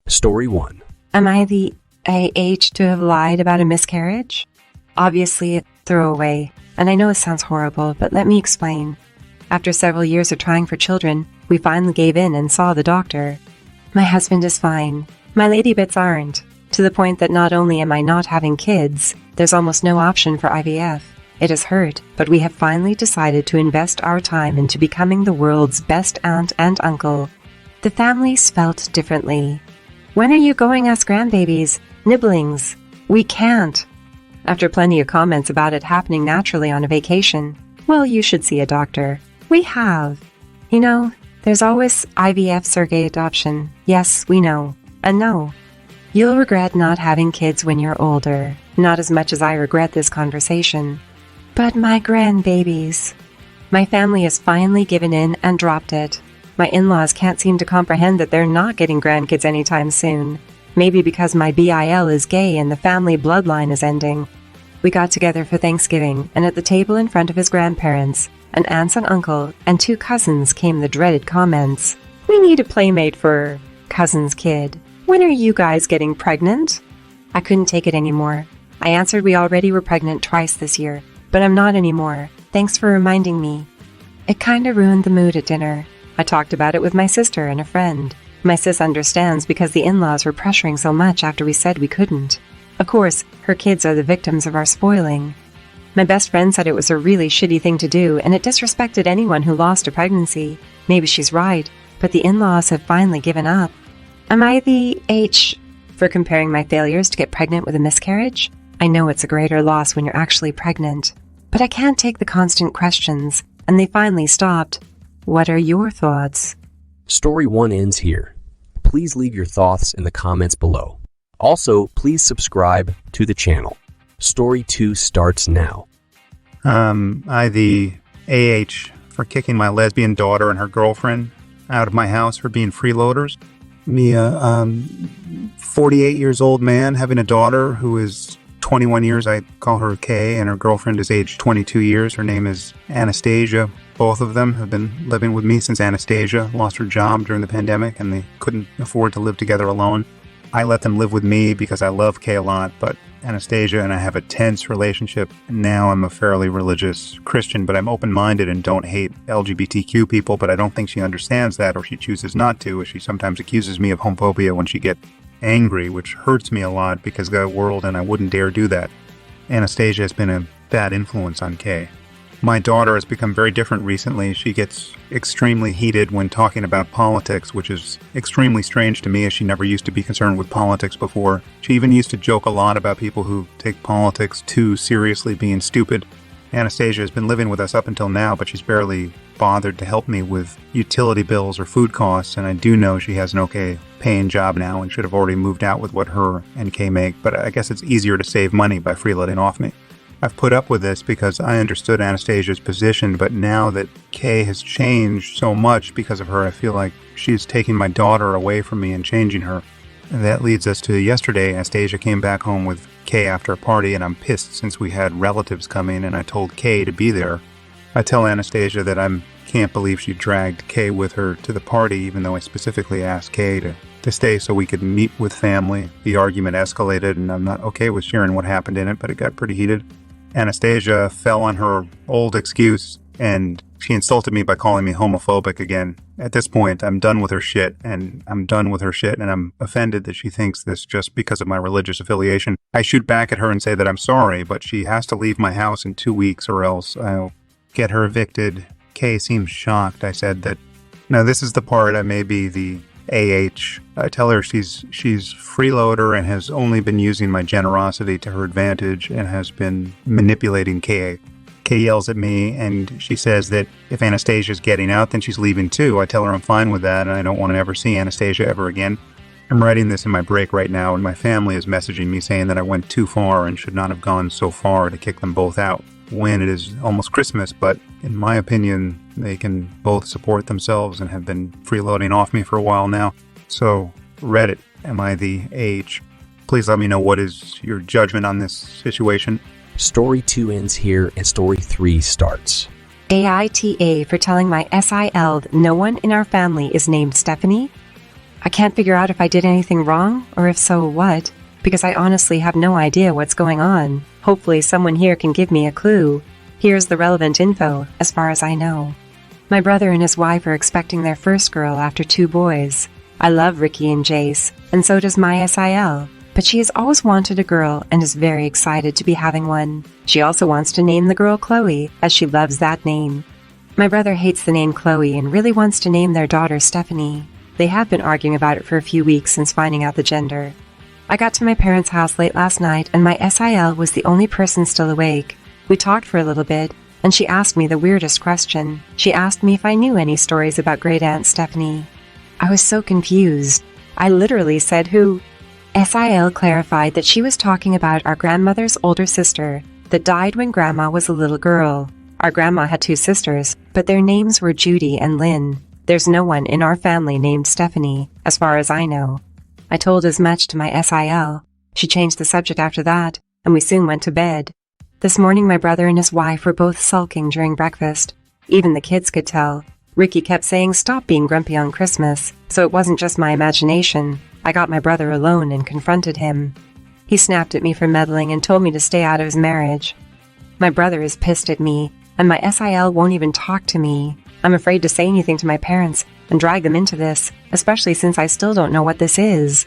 Story 1. Am I the age to have lied about a miscarriage? Obviously, a throwaway, and I know it sounds horrible, but let me explain. After several years of trying for children, we finally gave in and saw the doctor. My husband is fine. My lady bits aren't, to the point that not only am I not having kids, there's almost no option for IVF. It has hurt, but we have finally decided to invest our time into becoming the world's best aunt and uncle. The families felt differently. When are you going us grandbabies? Nibblings? We can't. After plenty of comments about it happening naturally on a vacation, well, you should see a doctor. We have. You know, there's always IVF surrogate adoption. Yes, we know. And no. You'll regret not having kids when you're older. Not as much as I regret this conversation. But my grandbabies. My family has finally given in and dropped it. My in-laws can't seem to comprehend that they're not getting grandkids anytime soon. Maybe because my BIL is gay and the family bloodline is ending. We got together for Thanksgiving, and at the table in front of his grandparents, an aunt and uncle, and 2 cousins came the dreaded comments. We need a playmate for cousin's kid. When are you guys getting pregnant? I couldn't take it anymore. I answered we already were pregnant twice this year, but I'm not anymore. Thanks for reminding me. It kinda ruined the mood at dinner. I talked about it with my sister and a friend. My sis understands because the in-laws were pressuring so much after we said we couldn't. Of course, her kids are the victims of our spoiling. My best friend said it was a really shitty thing to do, and it disrespected anyone who lost a pregnancy. Maybe she's right, but the in-laws have finally given up. Am I the H for comparing my failures to get pregnant with a miscarriage? I know it's a greater loss when you're actually pregnant, but I can't take the constant questions, and they finally stopped. What are your thoughts? Story 1 ends here. Please leave your thoughts in the comments below. Also, please subscribe to the channel. Story 2 starts now. I the AH for kicking my lesbian daughter and her girlfriend out of my house for being freeloaders. Me, 48 years old man having a daughter who is 21 years. I call her Kay, and her girlfriend is age 22 years. Her name is Anastasia. Both of them have been living with me since Anastasia lost her job during the pandemic and they couldn't afford to live together alone. I let them live with me because I love Kay a lot, but Anastasia and I have a tense relationship. Now I'm a fairly religious Christian, but I'm open-minded and don't hate LGBTQ people, but I don't think she understands that, or she chooses not to, as she sometimes accuses me of homophobia when she gets angry, which hurts me a lot because of the world, and I wouldn't dare do that. Anastasia has been a bad influence on Kay. My daughter has become very different recently. She gets extremely heated when talking about politics, which is extremely strange to me, as she never used to be concerned with politics before. She even used to joke a lot about people who take politics too seriously being stupid. Anastasia has been living with us up until now, but she's barely bothered to help me with utility bills or food costs, and I do know she has an okay paying job now and should have already moved out with what her and Kay make, but I guess it's easier to save money by freeloading off me. I've put up with this because I understood Anastasia's position, but now that Kay has changed so much because of her, I feel like she's taking my daughter away from me and changing her. And that leads us to yesterday. Anastasia came back home with Kay after a party, and I'm pissed since we had relatives coming, and I told Kay to be there. I tell Anastasia that I can't believe she dragged Kay with her to the party, even though I specifically asked Kay to stay so we could meet with family. The argument escalated, and I'm not okay with sharing what happened in it, but it got pretty heated. Anastasia fell on her old excuse, and she insulted me by calling me homophobic again. At this point, I'm done with her shit, and I'm offended that she thinks this just because of my religious affiliation. I shoot back at her and say that I'm sorry, but she has to leave my house in 2 weeks or else I'll get her evicted. Kay seems shocked. I said that, now this is the part I may be the AH. I tell her she's freeloader and has only been using my generosity to her advantage and has been manipulating Kay. Kay yells at me and she says that if Anastasia's getting out, then she's leaving too. I tell her I'm fine with that and I don't want to ever see Anastasia ever again. I'm writing this in my break right now, and my family is messaging me saying that I went too far and should not have gone so far to kick them both out when it is almost Christmas, but in my opinion, they can both support themselves and have been freeloading off me for a while now. So, Reddit, am I the age? Please let me know what is your judgment on this situation. Story 2 ends here and Story 3 starts. AITA for telling my SIL that no one in our family is named Stephanie? I can't figure out if I did anything wrong, or if so, what, because I honestly have no idea what's going on. Hopefully someone here can give me a clue. Here's the relevant info, as far as I know. My brother and his wife are expecting their first girl after 2 boys. I love Ricky and Jace, and so does my SIL, but she has always wanted a girl and is very excited to be having one. She also wants to name the girl Chloe, as she loves that name. My brother hates the name Chloe and really wants to name their daughter Stephanie. They have been arguing about it for a few weeks since finding out the gender. I got to my parents' house late last night and my SIL was the only person still awake. We talked for a little bit, and she asked me the weirdest question. She asked me if I knew any stories about Great Aunt Stephanie. I was so confused. I literally said who? SIL clarified that she was talking about our grandmother's older sister that died when Grandma was a little girl. Our grandma had 2 sisters, but their names were Judy and Lynn. There's no one in our family named Stephanie, as far as I know. I told as much to my SIL. She changed the subject after that, and we soon went to bed. This morning my brother and his wife were both sulking during breakfast. Even the kids could tell. Ricky kept saying stop being grumpy on Christmas, so it wasn't just my imagination. I got my brother alone and confronted him. He snapped at me for meddling and told me to stay out of his marriage. My brother is pissed at me, and my SIL won't even talk to me. I'm afraid to say anything to my parents and drag them into this, especially since I still don't know what this is.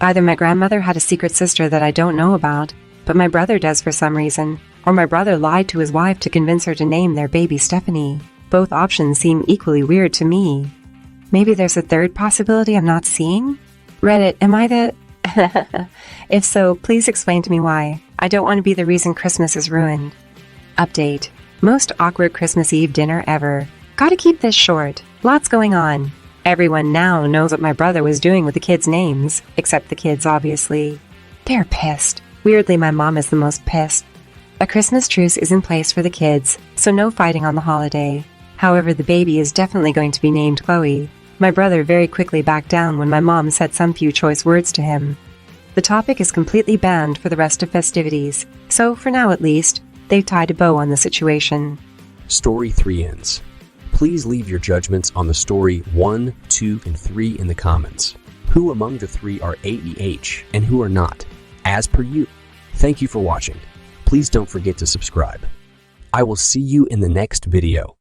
Either my grandmother had a secret sister that I don't know about, but my brother does for some reason, or my brother lied to his wife to convince her to name their baby Stephanie. Both options seem equally weird to me. Maybe there's a third possibility I'm not seeing? Reddit, am I the... If so, please explain to me why. I don't want to be the reason Christmas is ruined. Update. Most awkward Christmas Eve dinner ever. Gotta keep this short. Lots going on. Everyone now knows what my brother was doing with the kids' names, except the kids, obviously. They're pissed. Weirdly, my mom is the most pissed. A Christmas truce is in place for the kids, so no fighting on the holiday. However, the baby is definitely going to be named Chloe. My brother very quickly backed down when my mom said some few choice words to him. The topic is completely banned for the rest of festivities, so for now at least, they've tied a bow on the situation. Story 3 ends. Please leave your judgments on the story 1, 2, and 3 in the comments. Who among the 3 are AEH and who are not? As per you. Thank you for watching. Please don't forget to subscribe. I will see you in the next video.